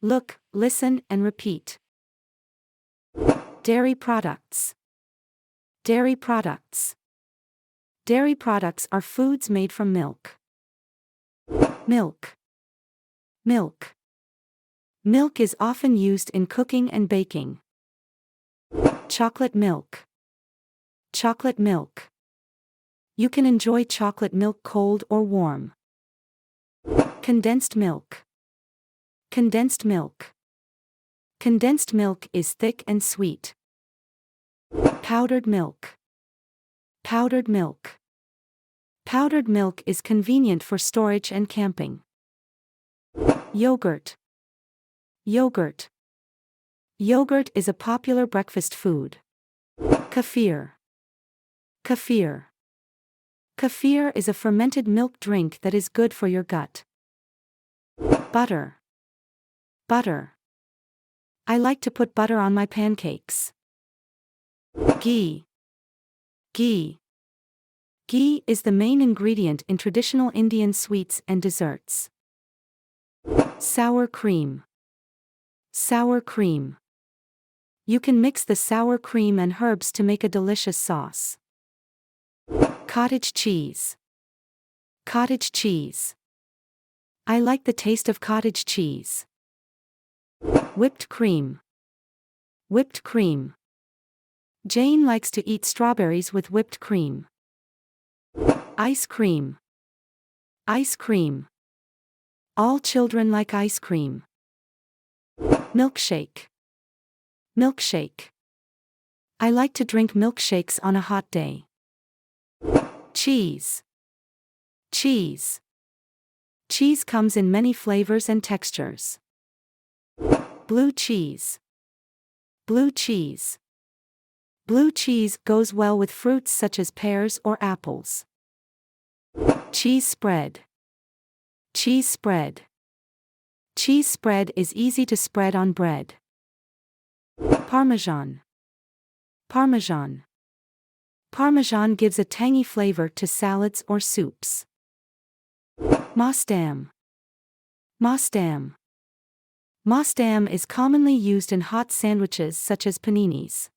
Look, listen, and repeat. Dairy products. Dairy products. Dairy products are foods made from milk. Milk. Milk. Milk is often used in cooking and baking. Chocolate milk. Chocolate milk. You can enjoy chocolate milk cold or warm. Condensed milk. Condensed milk. Condensed milk is thick and sweet. Powdered milk. Powdered milk. Powdered milk is convenient for storage and camping. Yogurt. Yogurt. Yogurt is a popular breakfast food. Kefir. Kefir. Kefir is a fermented milk drink that is good for your gut. Butter. Butter. I like to put butter on my pancakes. Ghee. Ghee. Ghee is the main ingredient in traditional Indian sweets and desserts. Sour cream. Sour cream. You can mix the sour cream and herbs to make a delicious sauce. Cottage cheese. Cottage cheese. I like the taste of cottage cheese. Whipped cream. Whipped cream. Jane likes to eat strawberries with whipped cream. Ice cream. Ice cream. All children like ice cream. Milkshake. Milkshake. I like to drink milkshakes on a hot day. Cheese. Cheese. Cheese comes in many flavors and textures. Blue cheese. Blue cheese. Blue cheese goes well with fruits such as pears or apples. Cheese spread. Cheese spread. Cheese spread is easy to spread on bread. Parmesan. Parmesan. Parmesan gives a tangy flavor to salads or soups. Maasdam. Maasdam. Maasdam is commonly used in hot sandwiches such as paninis.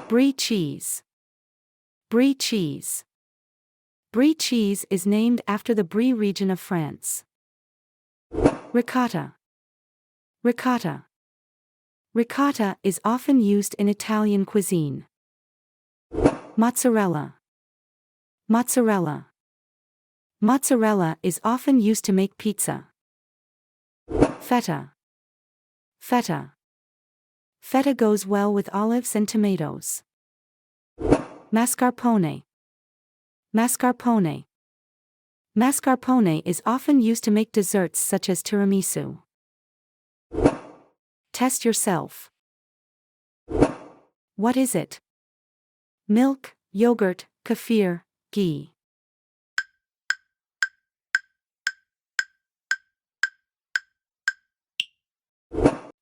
Brie cheese. Brie cheese. Brie cheese is named after the Brie region of France. Ricotta. Ricotta. Ricotta is often used in Italian cuisine. Mozzarella. Mozzarella. Mozzarella is often used to make pizza. Feta. Feta. Feta goes well with olives and tomatoes. Mascarpone. Mascarpone. Mascarpone is often used to make desserts such as tiramisu. Test yourself. What is it? Milk, yogurt, kefir, ghee.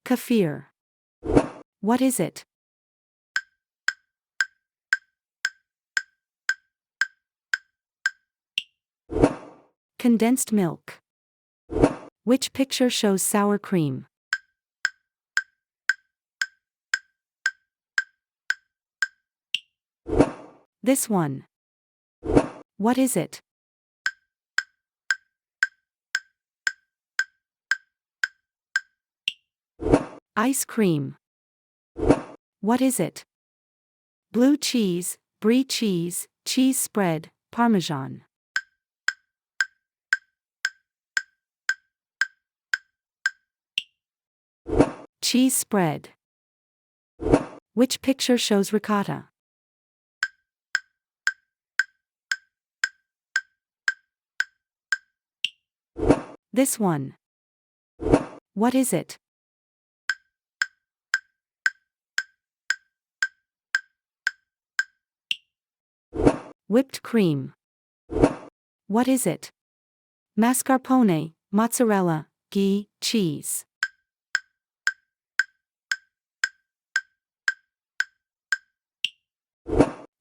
Kefir. What is it? Condensed milk. Which picture shows sour cream? This one. What is it? Ice cream. What is it? Blue cheese, brie cheese, cheese spread, Parmesan. Cheese spread. Which picture shows ricotta? This one. What is it? Whipped cream. What is it? Mascarpone, mozzarella, ghee, cheese.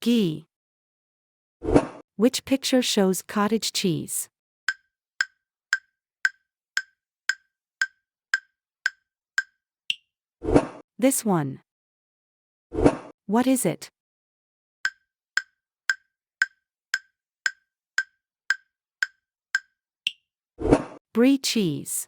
Ghee. Which picture shows cottage cheese? This one. What is it? Brie cheese.